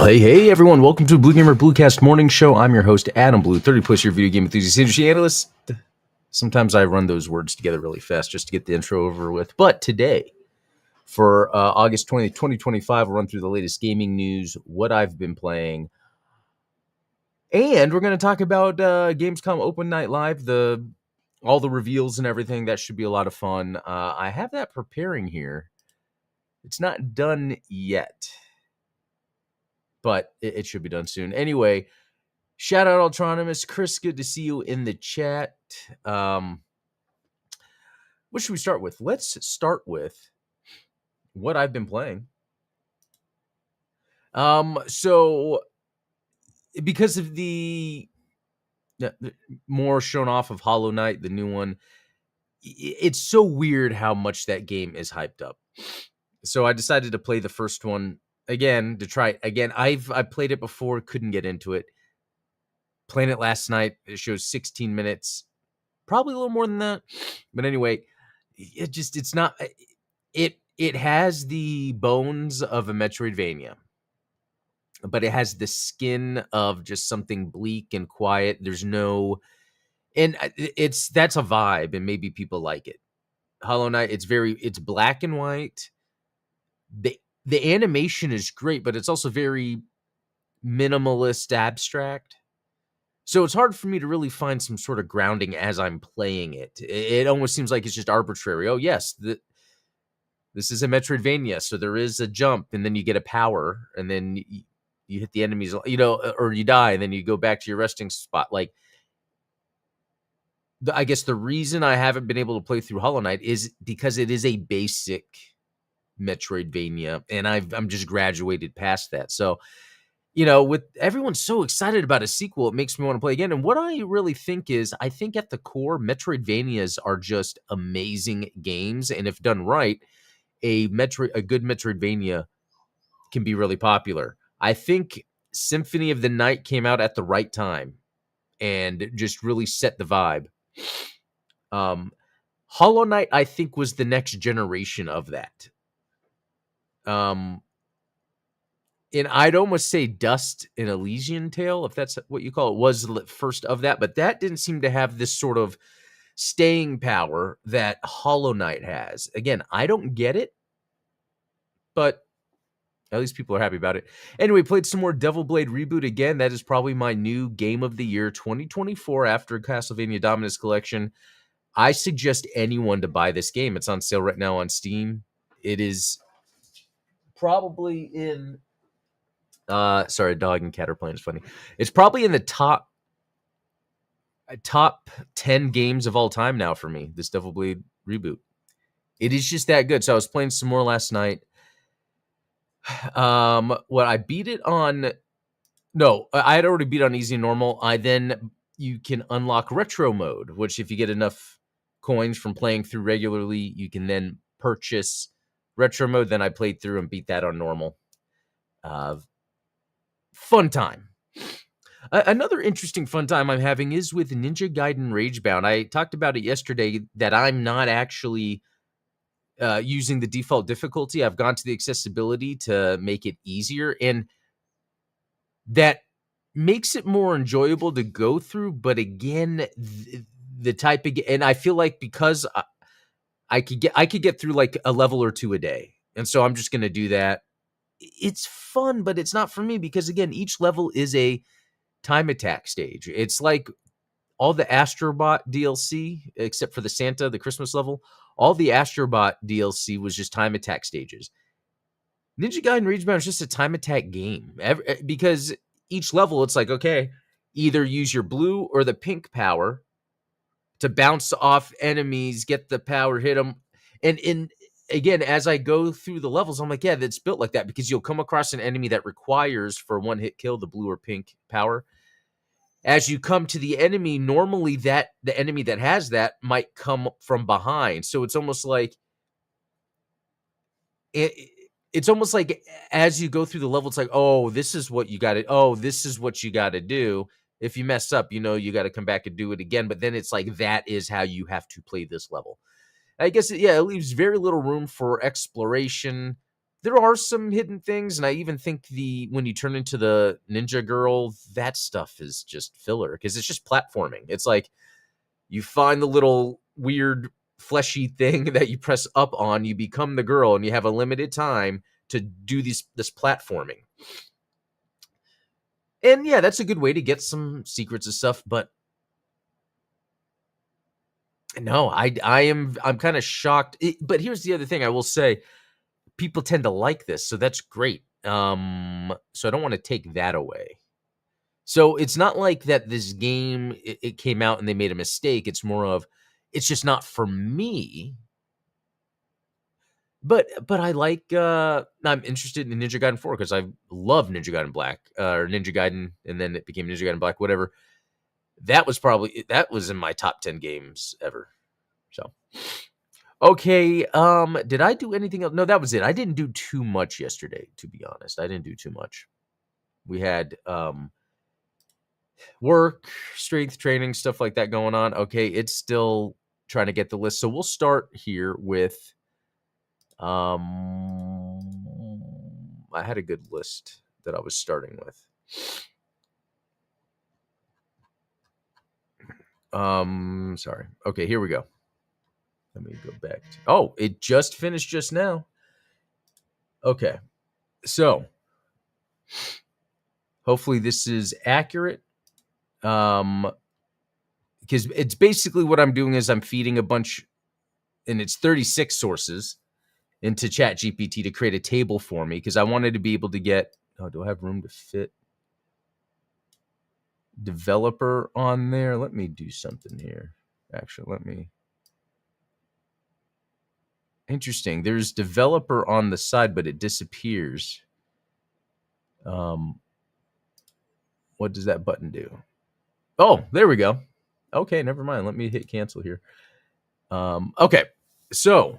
Well, hey, everyone. Welcome to Blue Gamer Bluecast Morning Show. I'm your host, Adam Blue, 30-plus year video game enthusiast, industry analyst. Sometimes I run those words together really fast just to get the intro over with. But today, for August 20th, 2025, we'll run through the latest gaming news, what I've been playing, and we're going to talk about Gamescom Open Night Live, all the reveals and everything. That should be a lot of fun. I have that preparing here. It's not done yet, but it should be done soon. Anyway, shout out Ultronymous. Chris, good to see you in the chat. What should we start with? Let's start with what I've been playing. So because of the more shown off of Hollow Knight, the new one, it's so weird how much that game is hyped up. So I decided to play the first one again to try it again. I played it before, couldn't get into it. Playing it last night, it shows 16 minutes, probably a little more than that. But anyway, it's not, it has the bones of a Metroidvania, but it has the skin of just something bleak and quiet. There's no, and that's a vibe, and maybe people like it. Hollow Knight, it's black and white. The animation is great, but it's also very minimalist, abstract. So it's hard for me to really find some sort of grounding as I'm playing it. It almost seems like it's just arbitrary. Oh, yes, this is a Metroidvania, so there is a jump, and then you get a power, and then you hit the enemies, or you die, and then you go back to your resting spot. Like, I guess the reason I haven't been able to play through Hollow Knight is because it is a basic Metroidvania, and I'm just graduated past that. So, with everyone so excited about a sequel, it makes me want to play again. And what I really think is, I think at the core, Metroidvanias are just amazing games. And if done right, a good Metroidvania can be really popular. I think Symphony of the Night came out at the right time and just really set the vibe. Hollow Knight, I think, was the next generation of that. And I'd almost say Dust and Elysian Tale, if that's what you call it, was the first of that. But that didn't seem to have this sort of staying power that Hollow Knight has. Again, I don't get it, but at least people are happy about it. Anyway, played some more Devil Blade Reboot again. That is probably my new game of the year 2024 after Castlevania Dominus Collection. I suggest anyone to buy this game. It's on sale right now on Steam. It is probably in... sorry, dog and cat are playing. It's funny. It's probably in the top 10 games of all time now for me, this Devil Blade Reboot. It is just that good. So I was playing some more last night. I beat it on... No, I had already beat on easy and normal. You can unlock retro mode, which if you get enough coins from playing through regularly, you can then purchase retro mode. Then I played through and beat that on normal. Fun time. Another interesting fun time I'm having is with Ninja Gaiden Ragebound. I talked about it yesterday that I'm not actually using the default difficulty. I've gone to the accessibility to make it easier, and that makes it more enjoyable to go through. But again, the type of, and I feel like because I could get through like a level or two a day, and so I'm just going to do that. It's fun, but it's not for me because, again, each level is a time attack stage. It's like all the Astrobot DLC, except for the Christmas level. All the Astrobot DLC was just time attack stages. Ninja Gaiden Ragebound is just a time attack game. Because each level, it's like, okay, either use your blue or the pink power to bounce off enemies, get the power, hit them. And again, as I go through the levels, I'm like, yeah, that's built like that because you'll come across an enemy that requires for one hit kill the blue or pink power. As you come to the enemy, normally the enemy that has that might come from behind. So it's almost like it's almost like as you go through the level, it's like, oh, this is what you got to. Oh, this is what you got to do. If you mess up, you got to come back and do it again. But then it's like that is how you have to play this level. I guess, it leaves very little room for exploration. there are some hidden things, and I even think when you turn into the ninja girl, that stuff is just filler because it's just platforming. It's like you find the little weird fleshy thing that you press up on, you become the girl, and you have a limited time to do this platforming. And yeah, that's a good way to get some secrets and stuff, but no, I'm kind of shocked. But here's the other thing I will say, people tend to like this, so that's great. So I don't want to take that away. So it's not like that this game it came out and they made a mistake. It's more of it's just not for me. But I like I'm interested in Ninja Gaiden 4 because I love Ninja Gaiden Black or Ninja Gaiden, and then it became Ninja Gaiden Black, whatever. That was in my top 10 games ever. So okay, did I do anything else? No, that was it. I didn't do too much yesterday, to be honest. I didn't do too much. We had work, strength training, stuff like that going on. Okay, it's still trying to get the list. So we'll start here with I had a good list that I was starting with. Sorry. Okay, here we go. Let me go back. Oh, it just finished just now. Okay. So, hopefully this is accurate. Because it's basically what I'm doing is I'm feeding a bunch, and it's 36 sources into ChatGPT to create a table for me because I wanted to be able to get. Oh, do I have room to fit developer on there? Let me do something here. Actually, let me. Interesting. There's developer on the side, but it disappears. What does that button do? Oh, there we go. Okay, never mind. Let me hit cancel here. Okay, so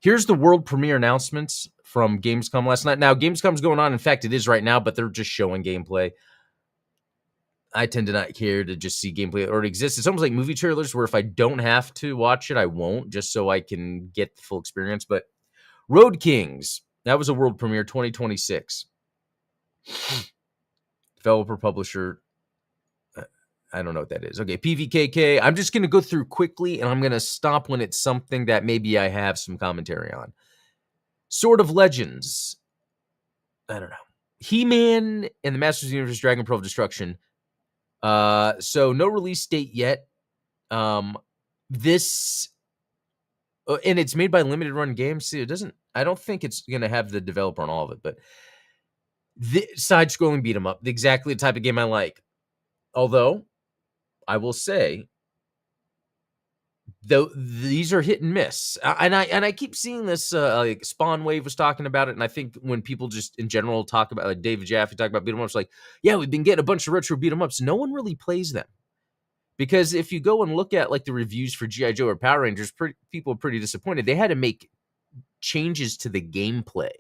here's the world premiere announcements from Gamescom last night. Now, Gamescom's going on. In fact, it is right now, but they're just showing gameplay. I tend to not care to just see gameplay that already exists. It's almost like movie trailers where if I don't have to watch it, I won't, just so I can get the full experience. But Road Kings, that was a world premiere 2026. Developer, publisher, I don't know what that is. Okay, PVKK. I'm just going to go through quickly, and I'm going to stop when it's something that maybe I have some commentary on. Sword of Legends. I don't know. He-Man and the Masters of the Universe Dragon Pearl of Destruction. So no release date yet. This and it's made by Limited Run Games. See, I don't think it's going to have the developer on all of it, but the side-scrolling beat 'em up, exactly the type of game I like. Although I will say, though, these are hit and miss, and I keep seeing this. Like Spawn Wave was talking about it, and I think when people just in general talk about, like David Jaffe talk about beat 'em ups, like, yeah, we've been getting a bunch of retro beat 'em ups. No one really plays them because if you go and look at like the reviews for GI Joe or Power Rangers, people are pretty disappointed. They had to make changes to the gameplay.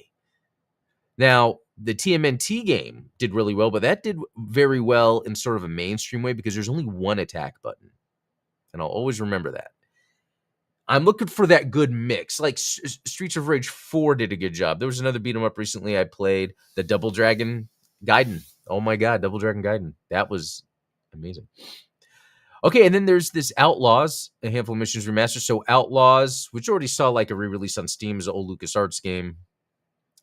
Now, the TMNT game did really well, but that did very well in sort of a mainstream way because there's only one attack button. And I'll always remember that. I'm looking for that good mix. Like Streets of Rage 4 did a good job. There was another beat 'em up recently I played, the Double Dragon Gaiden. Oh my God, Double Dragon Gaiden. That was amazing. Okay, and then there's this Outlaws, a handful of missions remastered. So Outlaws, which already saw like a re-release on Steam, is an old LucasArts game.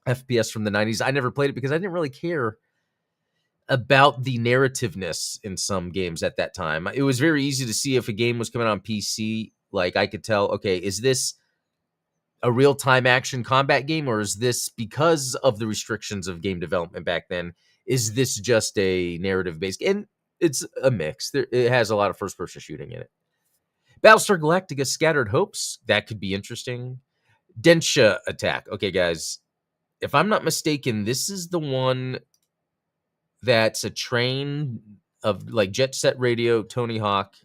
FPS from the 90s. I never played it because I didn't really care about the narrativeness in some games at that time. It was very easy to see if a game was coming on PC. Like I could tell, okay, is this a real-time action combat game, or is this, because of the restrictions of game development back then, is this just a narrative-based? And it's a mix. It has a lot of first-person shooting in it. Battlestar Galactica Scattered Hopes. That could be interesting. Densha Attack. Okay, guys. If I'm not mistaken, this is the one that's a train of like Jet Set Radio, Tony Hawk,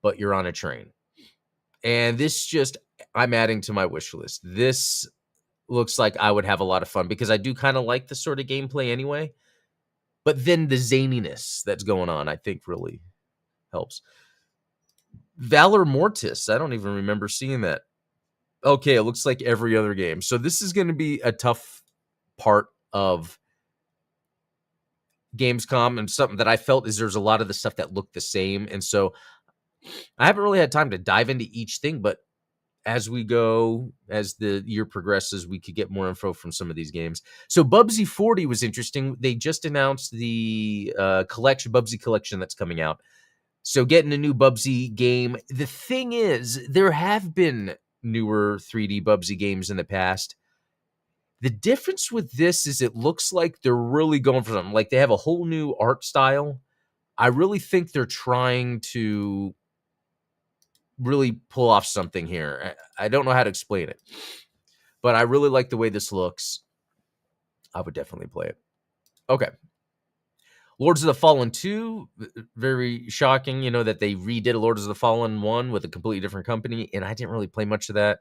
but you're on a train. And this just, I'm adding to my wish list. This looks like I would have a lot of fun because I do kind of like this sort of gameplay anyway. But then the zaniness that's going on, I think really helps. Valor Mortis. I don't even remember seeing that. Okay, it looks like every other game. So this is going to be a tough part of Gamescom, and something that I felt is there's a lot of the stuff that looked the same. And so I haven't really had time to dive into each thing, but as we go, as the year progresses, we could get more info from some of these games. So Bubsy 40 was interesting. They just announced the collection, Bubsy collection, that's coming out. So getting a new Bubsy game. The thing is, there have been newer 3D Bubsy games in the past. The difference with this is it looks like they're really going for something. Like they have a whole new art style. I really think they're trying to really pull off something here. I don't know how to explain it, but I really like the way this looks. I would definitely play it. Okay. Lords of the Fallen 2, very shocking, that they redid Lords of the Fallen 1 with a completely different company, and I didn't really play much of that.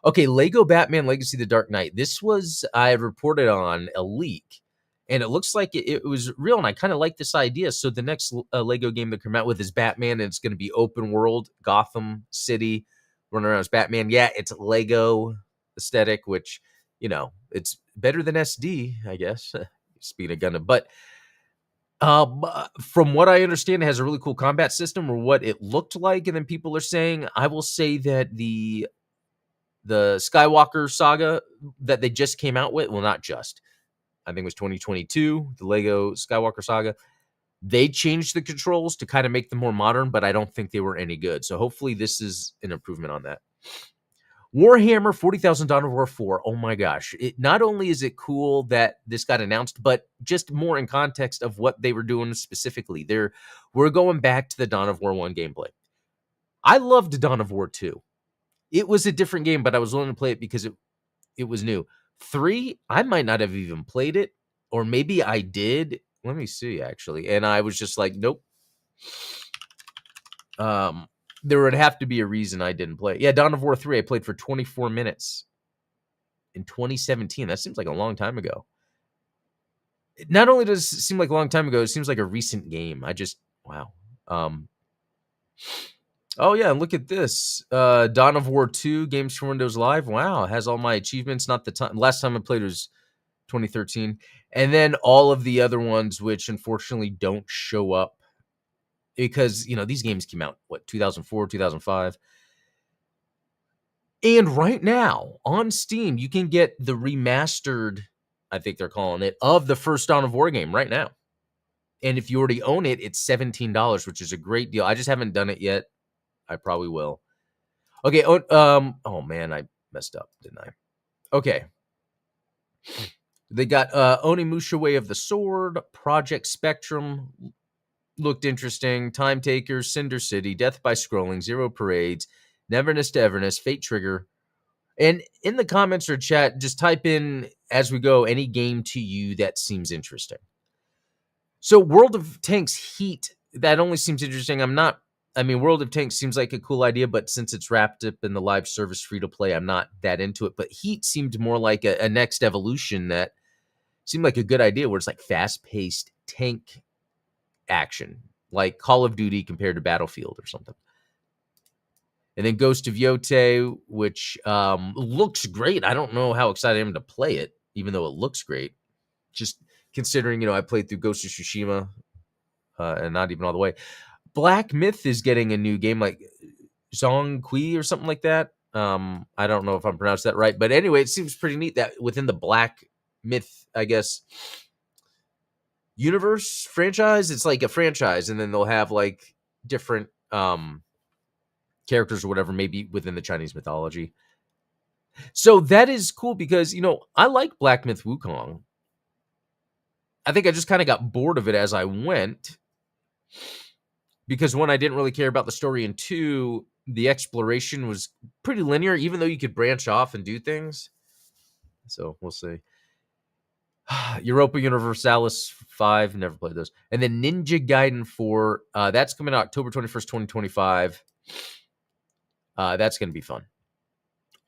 Okay, Lego Batman Legacy of the Dark Knight. This was, I reported on a leak, and it looks like it was real, and I kind of like this idea. So the next Lego game that come out with is Batman, and it's going to be open world, Gotham City, running around as Batman. Yeah, it's Lego aesthetic, which, it's better than SD, I guess. Speaking of Gundam. But from what I understand, it has a really cool combat system, or what it looked like, and then people are saying, I will say that the Skywalker saga that they just came out with, well, not just, I think it was 2022, the Lego Skywalker saga, they changed the controls to kind of make them more modern, but I don't think they were any good. So hopefully this is an improvement on that. Warhammer 40,000 Dawn of War 4. Oh my gosh. It not only is it cool that this got announced, but just more in context of what they were doing specifically. We're going back to the Dawn of War 1 gameplay. I loved Dawn of War 2. It was a different game, but I was willing to play it because it was new. 3, I might not have even played it, or maybe I did. Let me see, actually. And I was just like, nope. There would have to be a reason I didn't play. Yeah, Dawn of War 3, I played for 24 minutes in 2017. That seems like a long time ago. Not only does it seem like a long time ago, it seems like a recent game. Wow. Oh, yeah, look at this. Dawn of War 2, games for Windows Live. Wow, it has all my achievements. Not the time. Last time I played was 2013. And then all of the other ones, which unfortunately don't show up because, these games came out, 2004, 2005. And right now on Steam, you can get the remastered, I think they're calling it, of the first Dawn of War game right now. And if you already own it, it's $17, which is a great deal. I just haven't done it yet. I probably will. Okay. Oh man, I messed up, didn't I? Okay. They got Onimusha Way of the Sword, Project Spectrum, looked interesting. Time Takers, Cinder City, Death by Scrolling, Zero Parades, Neverness to Everness, Fate Trigger. And in the comments or chat, just type in as we go any game to you that seems interesting. So World of Tanks Heat, that only seems interesting. World of Tanks seems like a cool idea, but since it's wrapped up in the live service free to play, I'm not that into it. But Heat seemed more like a next evolution that seemed like a good idea, where it's like fast-paced tank action, like Call of Duty compared to Battlefield or something. And then Ghost of Yote, which looks great. I don't know how excited I am to play it, even though it looks great. Just considering, I played through Ghost of Tsushima and not even all the way. Black Myth is getting a new game, like Zhong Kui or something like that. I don't know if I'm pronouncing that right. But anyway, it seems pretty neat that within the Black Myth, I guess, universe franchise, it's like a franchise. And then they'll have like different characters or whatever, maybe within the Chinese mythology. So that is cool because, I like Black Myth Wukong. I think I just kind of got bored of it as I went because, one, I didn't really care about the story, and two, the exploration was pretty linear, even though you could branch off and do things. So we'll see. Europa Universalis 5, never played those. And then Ninja Gaiden 4, that's coming out October 21st, 2025. That's going to be fun.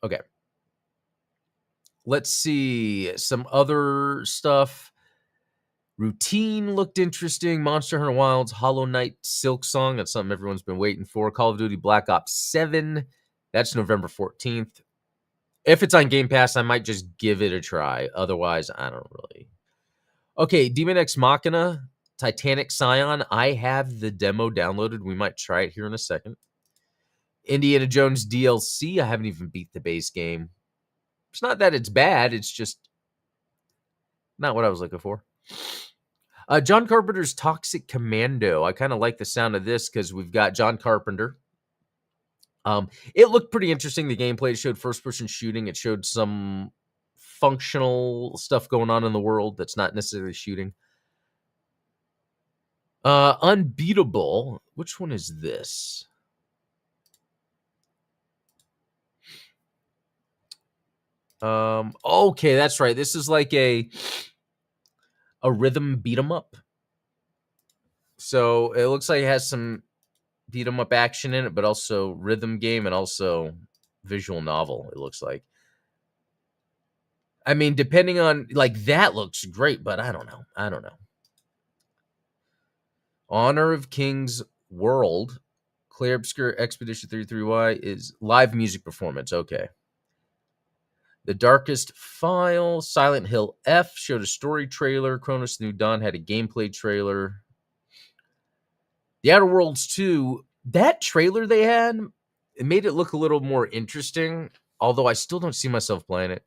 Okay. Let's see some other stuff. Routine looked interesting. Monster Hunter Wilds, Hollow Knight, Silk Song. That's something everyone's been waiting for. Call of Duty Black Ops 7. That's November 14th. If it's on Game Pass, I might just give it a try. Otherwise, I don't really. Okay, Demon X Machina, Titanic Scion. I have the demo downloaded. We might try it here in a second. Indiana Jones DLC. I haven't even beat the base game. It's not that it's bad. It's just not what I was looking for. John Carpenter's Toxic Commando. I kind of like the sound of this because we've got John Carpenter. It looked pretty interesting. The gameplay showed first-person shooting. It showed some functional stuff going on in the world that's not necessarily shooting. Unbeatable. Which one is this? Okay, that's right. This is like a rhythm beat 'em up. So it looks like it has some beat 'em up action in it, but also rhythm game and also visual novel, it looks like. I mean, depending on like that looks great, but I don't know. Honor of Kings World, Clair Obscure Expedition 33Y is live music performance. Okay. The Darkest File, Silent Hill F showed a story trailer. Chronos New Dawn had a gameplay trailer. The Outer Worlds 2, that trailer they had, it made it look a little more interesting, although I still don't see myself playing it.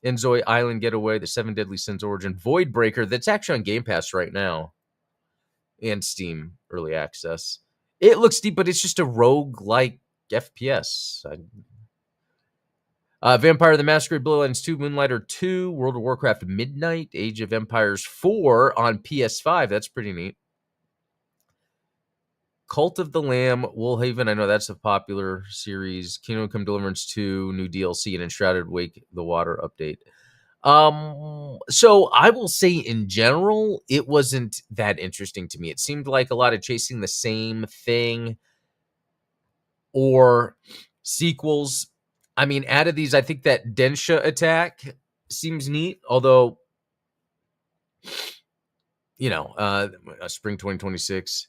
Enzoi Island Getaway, The Seven Deadly Sins Origin, Void Breaker, that's actually on Game Pass right now, and Steam Early Access. It looks deep, but it's just a rogue-like FPS. Vampire the Masquerade Bloodlines 2, Moonlighter 2, World of Warcraft Midnight, Age of Empires 4 on PS5. That's pretty neat. Cult of the Lamb, Woolhaven, I know that's a popular series. Kingdom Come Deliverance 2, new DLC, and Enshrouded Wake the Water update. So I will say in general, it wasn't that interesting to me. It seemed like a lot of chasing the same thing or sequels. I mean, out of these, I think that Densha attack seems neat, although, spring 2026.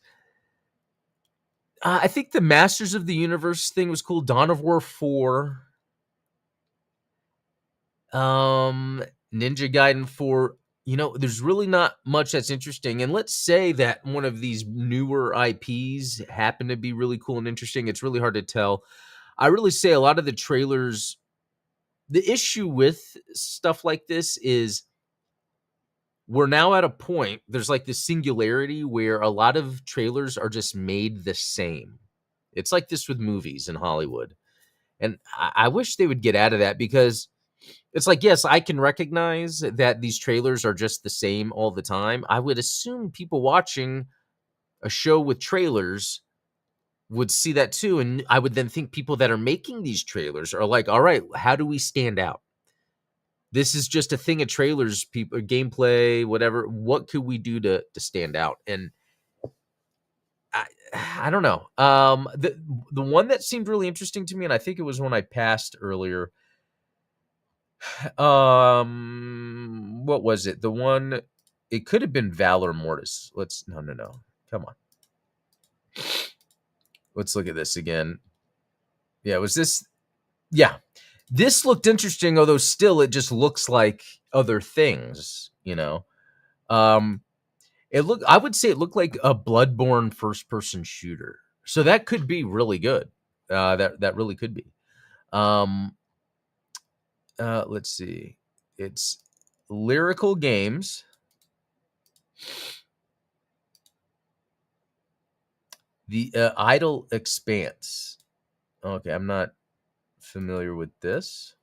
I think the Masters of the Universe thing was cool. Dawn of War 4. Ninja Gaiden 4. There's really not much that's interesting. And let's say that one of these newer IPs happen to be really cool and interesting. It's really hard to tell. I really say a lot of the trailers, the issue with stuff like this is we're now at a point, there's like this singularity where a lot of trailers are just made the same. It's like this with movies in Hollywood. And I wish they would get out of that because it's like, yes, I can recognize that these trailers are just the same all the time. I would assume people watching a show with trailers would see that too. And I would then think people that are making these trailers are like, all right, how do we stand out? This is just a thing of trailers, people, gameplay, whatever. What could we do to stand out? And I don't know. The one that seemed really interesting to me, and I think it was one I passed earlier. What was it? The one, it could have been Valor Mortis. No. Come on. Let's look at this again. Yeah, was this? Yeah. This looked interesting, although still it just looks like other things, I would say it looked like a Bloodborne first-person shooter. So that could be really good. That really could be. Let's see. It's Lyrical Games. The Idle Expanse. Okay, I'm not familiar with this.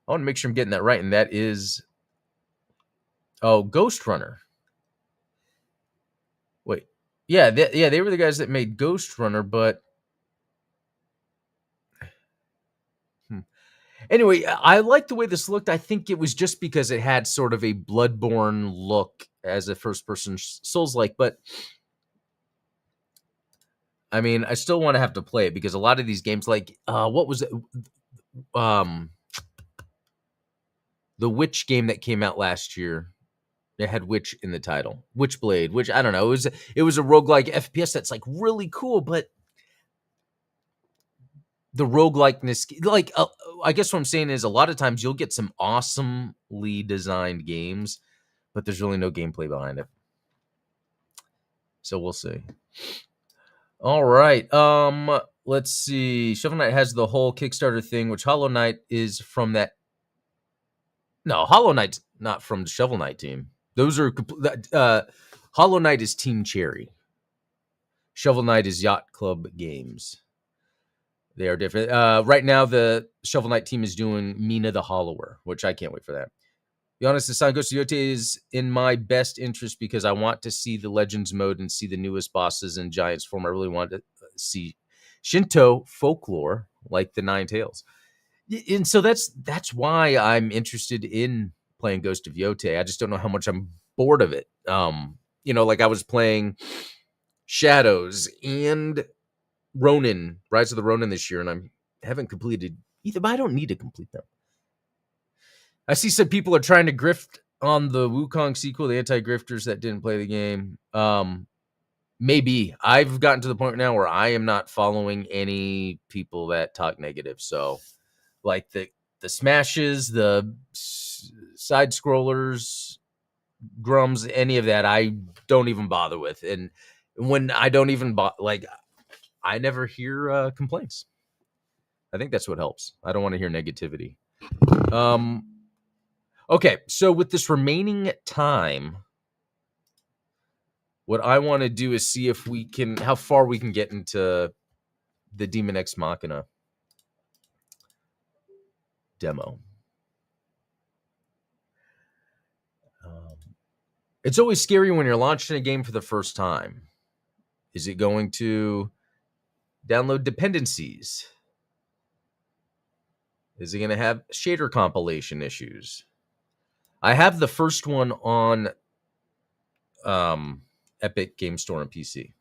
I want to make sure I'm getting that right, and that is Ghost Runner. Wait, yeah, they were the guys that made Ghost Runner, but anyway, I like the way this looked. I think it was just because it had sort of a Bloodborne look as a first-person Souls-like, but I mean, I still want to have to play it because a lot of these games, like what was it? The Witch game that came out last year. It had Witch in the title. Witchblade, which I don't know. It was a roguelike FPS that's like really cool, but the roguelikeness, like, I guess what I'm saying is a lot of times you'll get some awesomely designed games, but there's really no gameplay behind it. So we'll see. All right. Let's see. Shovel Knight has the whole Kickstarter thing, which Hollow Knight is from that. No, Hollow Knight's not from the Shovel Knight team. Those are Hollow Knight is Team Cherry. Shovel Knight is Yacht Club Games. They are different. Right now, the Shovel Knight team is doing Mina the Hollower, which I can't wait for that. Be honest, the San Ghost of Yote is in my best interest because I want to see the Legends mode and see the newest bosses in Giants form. I really want to see Shinto folklore like the Nine Tails. And so that's why I'm interested in playing Ghost of Yote. I just don't know how much I'm bored of it. Like I was playing Shadows and Ronin, Rise of the Ronin this year, and I haven't completed either, but I don't need to complete them. I see some people are trying to grift on the Wukong sequel, the anti-grifters that didn't play the game. Maybe. I've gotten to the point now where I am not following any people that talk negative. So, like the smashes, the side scrollers, grums, any of that, I don't even bother with. And when I don't even I never hear complaints. I think that's what helps. I don't want to hear negativity. Okay, so with this remaining time, what I want to do is see if we can, how far we can get into the Demon X Machina demo. It's always scary when you're launching a game for the first time. Is it going to download dependencies? Is it going to have shader compilation issues? I have the first one on Epic Game Store and PC,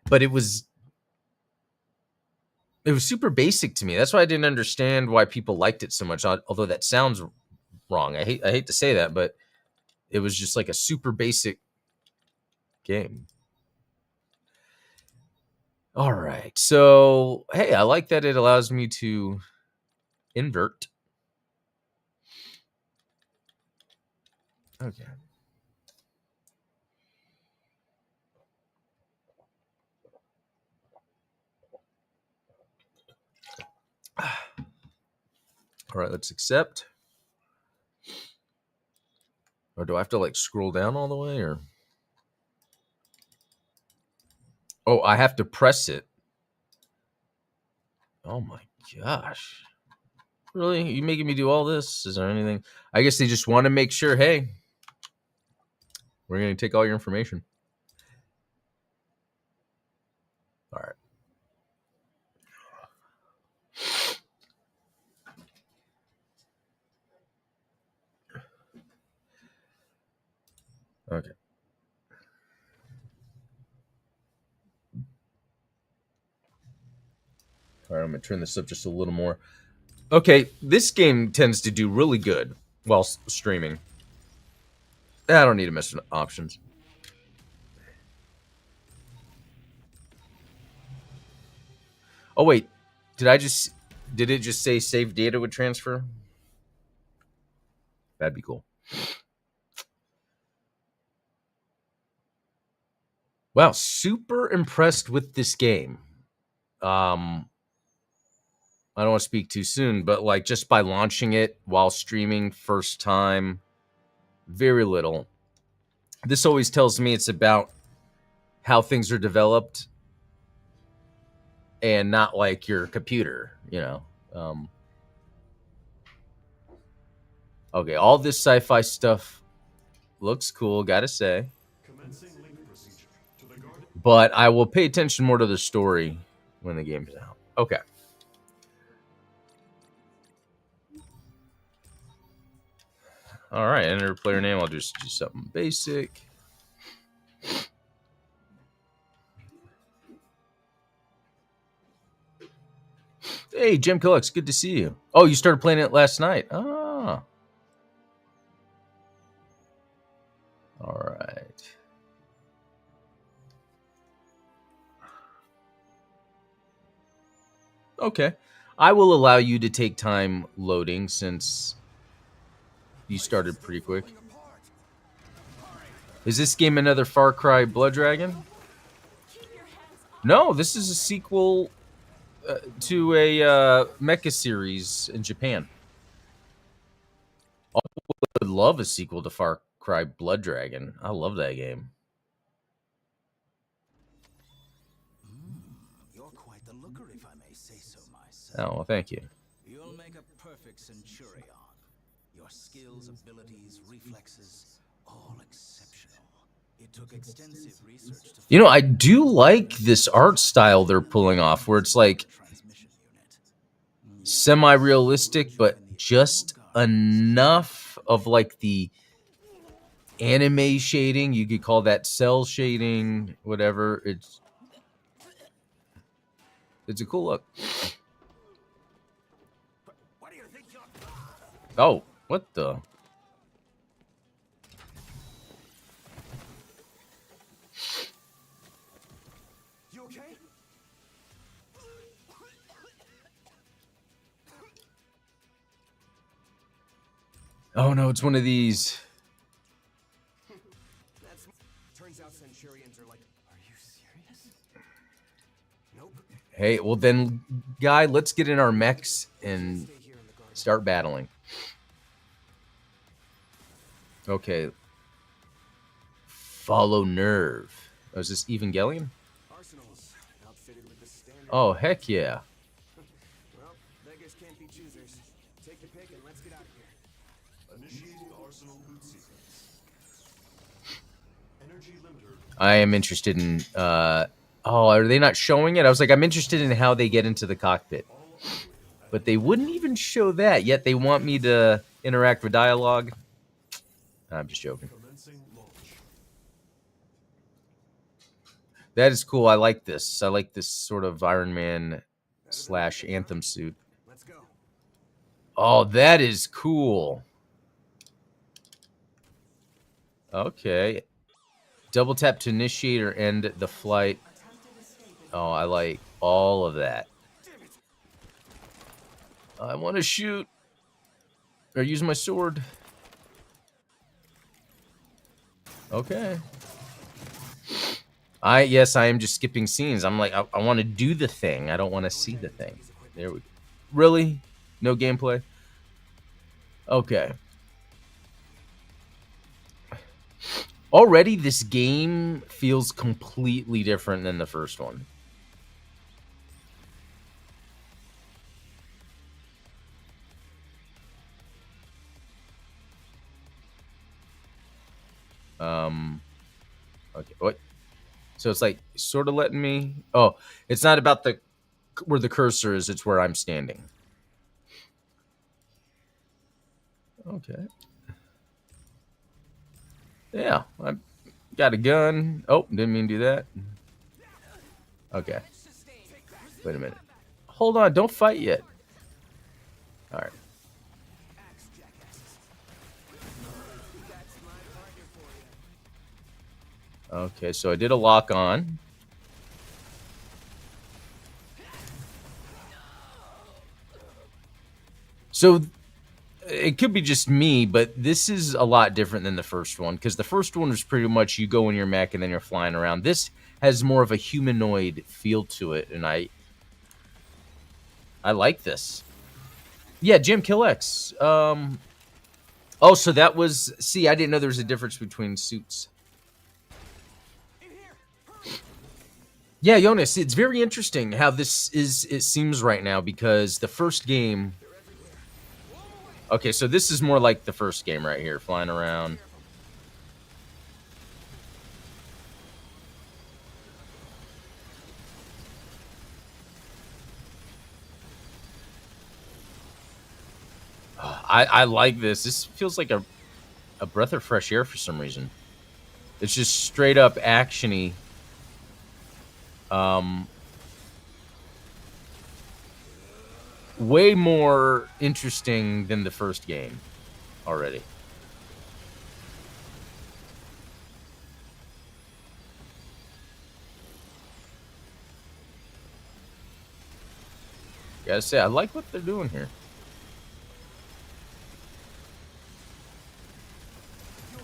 but it was super basic to me. That's why I didn't understand why people liked it so much. Although that sounds wrong, I hate to say that, but it was just like a super basic game. All right, so hey, I like that it allows me to invert. Okay. All right, let's accept. Or do I have to like scroll down all the way, or? Oh, I have to press it. Oh my gosh. Really? You making me do all this? Is there anything? I guess they just want to make sure, hey, we're going to take all your information. All right. Okay. All right, I'm going to turn this up just a little more. Okay, this game tends to do really good while streaming. I don't need to mess with options. Oh, wait. Did it just say save data would transfer? That'd be cool. Wow, super impressed with this game. I don't want to speak too soon, but like just by launching it while streaming first time, very little. This always tells me it's about how things are developed and not like your computer, Okay, all this sci-fi stuff looks cool, gotta say. But I will pay attention more to the story when the game's out. Okay. All right, enter player name. I'll just do something basic. Hey, Jim Collux, good to see you. Oh, you started playing it last night. Ah. All right. Okay. I will allow you to take time loading since you started pretty quick. Is this game another Far Cry Blood Dragon? No, this is a sequel to a mecha series in Japan. I would love a sequel to Far Cry Blood Dragon. I love that game. You're quite the looker, if I may say so myself. Oh, well, thank you. You'll make a perfect centurion. Your skills, abilities, reflexes, all exceptional. It took extensive research to... You know, I do like this art style they're pulling off, where it's like semi-realistic, but just enough of like the anime shading. You could call that cell shading, whatever. It's a cool look. Oh, what the? You okay? Oh no, it's one of these. Turns out centurions are like... Are you serious? Nope. Hey, well then, guy, let's get in our mechs and start battling. Okay. Follow nerve. Oh, is this Evangelion? Arsenals outfitted with the standard... Oh, heck yeah. Well, beggars can't be choosers. Take your pick and let's get out of here. Initiating arsenal boot sequence. Energy limiter. I am interested in oh, are they not showing it? I was like, I'm interested in how they get into the cockpit. But they wouldn't even show that, yet they want me to interact with dialogue. I'm just joking. Commencing launch. That is cool. I like this. I like this sort of Iron Man / Anthem suit. Let's go. Oh, that is cool. Okay. Double tap to initiate or end the flight. Oh, I like all of that. I want to shoot. Or use my sword. Okay. Yes, I am just skipping scenes. I'm like, I want to do the thing. I don't want to see the thing. There we go. Really? No gameplay? Okay. Already, this game feels completely different than the first one. Okay, what? So it's like sort of letting me... Oh, it's not about the where the cursor is, it's where I'm standing. Okay. Yeah, I got a gun. Oh, didn't mean to do that. Okay. Wait a minute. Hold on, don't fight yet. All right. Okay, so I did a lock on. So it could be just me, but this is a lot different than the first one, because the first one was pretty much you go in your mech and then you're flying around. This has more of a humanoid feel to it, and I like this. Yeah, Jim Kill X. Oh, so that was... See, I didn't know there was a difference between suits. Yeah, Jonas, it's very interesting how this is, it seems right now, because the first game... Okay, so this is more like the first game right here, flying around. I like this. This feels like a breath of fresh air for some reason. It's just straight up action-y. Way more interesting than the first game already. Gotta say, I like what they're doing here.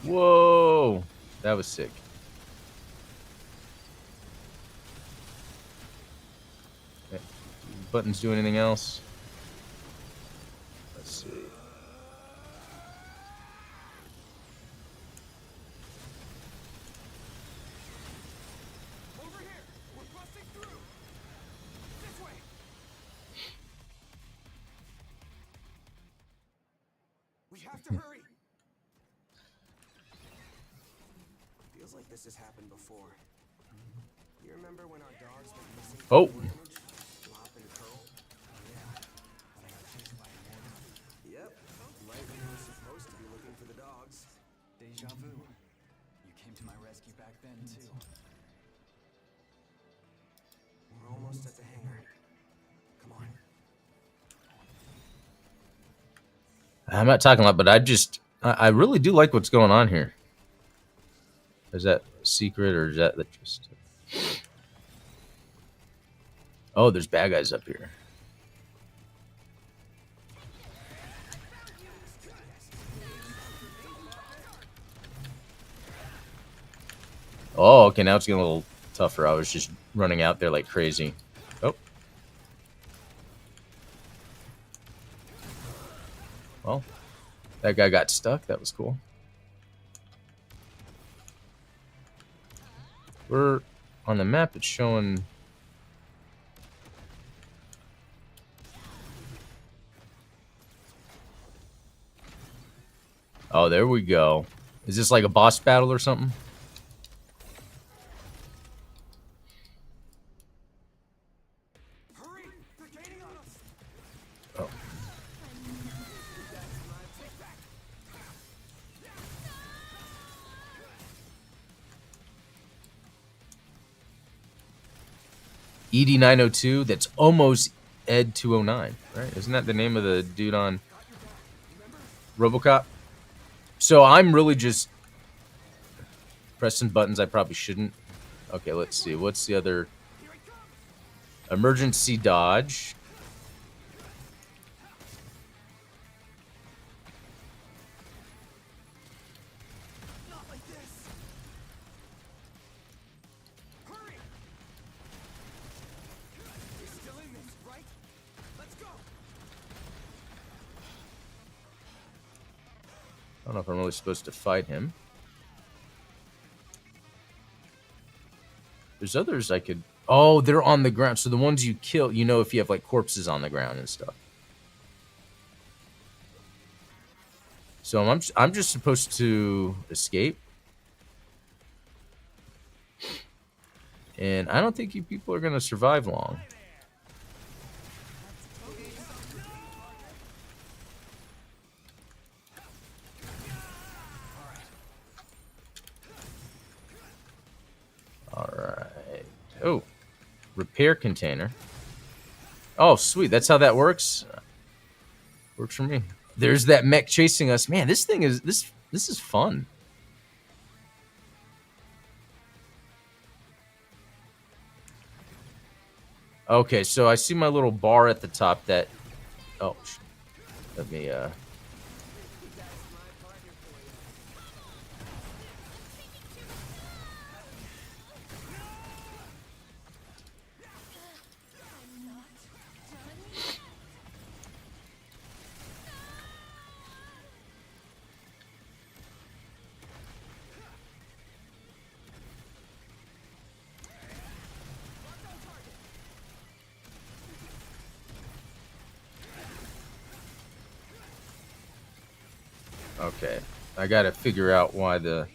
Whoa, that was sick. Okay. Buttons do anything else? Let's see. Over here! We're busting through! This way! We have to hurry! Feels like this has happened before. You remember when our dogs went missing from Oh. the orphanage? Flop and Curl? Oh yeah. But I got chased by a man. Yep. Right when you were supposed to be looking for the dogs. Deja vu. You came to my rescue back then, too. We're almost at the hangar. Come on. I'm not talking a lot, but I really do like what's going on here. Is that secret or is that just... Oh, there's bad guys up here. Oh, okay, now it's getting a little tougher. I was just running out there like crazy. Oh. Well, that guy got stuck. That was cool. We're on the map. It's showing... Oh, there we go. Is this like a boss battle or something? Hurry! They're gaining on us! Oh. ED902, that's almost Ed209, right? Isn't that the name of the dude on RoboCop? So I'm really just pressing buttons I probably shouldn't. Okay, let's see. What's the other? Emergency dodge. Not like this! Hurry! You're still in this, right? Let's go! I don't know if I'm really supposed to fight him. There's others I could... Oh, they're on the ground. So the ones you kill, you know if you have like corpses on the ground and stuff. So I'm just supposed to escape. And I don't think you people are going to survive long. All right. Oh, repair container. Oh, sweet. That's how that works. Works for me. There's that mech chasing us. Man, this thing is this is fun. Okay, so I see my little bar at the top that... Oh, let me, Okay, I gotta figure out why the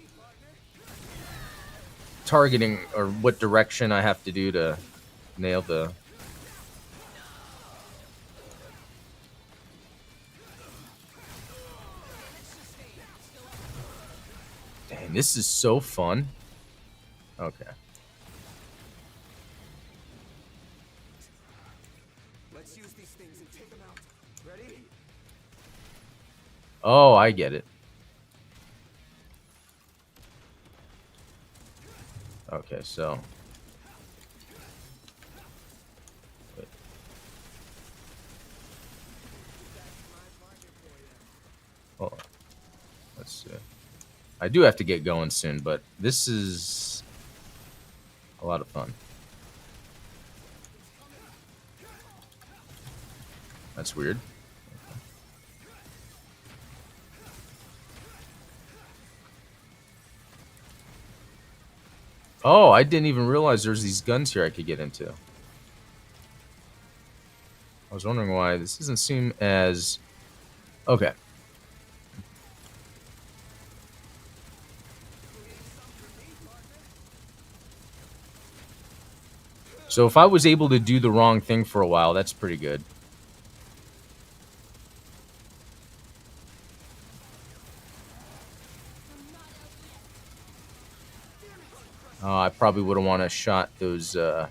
targeting or what direction I have to do to nail the... Dang, this is so fun. Okay. Let's use these things and take them out. Ready? Oh, I get it. Okay, so... Wait. I do have to get going soon, but this is a lot of fun. That's weird. Oh, I didn't even realize there's these guns here I could get into. I was wondering why this doesn't seem as... Okay. So if I was able to do the wrong thing for a while, that's pretty good. I probably would have want to shot those... Oh,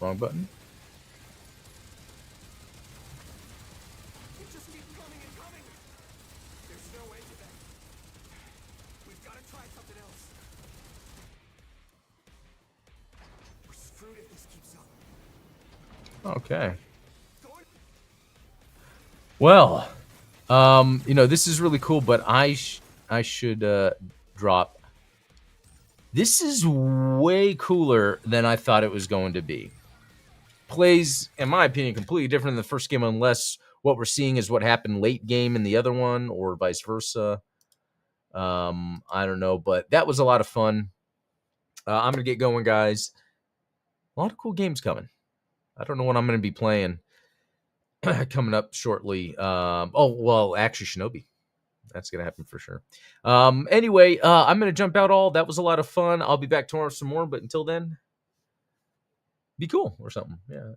wrong button. It just keeps coming and coming. There's no way to that. We've got to try something else. We're screwed if this keeps up. Okay. Well, this is really cool, but I should drop. This is way cooler than I thought it was going to be. Plays, in my opinion, completely different than the first game, unless what we're seeing is what happened late game in the other one, or vice versa. I don't know, but that was a lot of fun. I'm gonna get going, guys. A lot of cool games coming. I don't know what I'm gonna be playing coming up shortly. Actually, Shinobi. That's gonna happen for sure. Anyway, I'm gonna jump out all. That was a lot of fun. I'll be back tomorrow with some more, but until then, be cool or something. Yeah.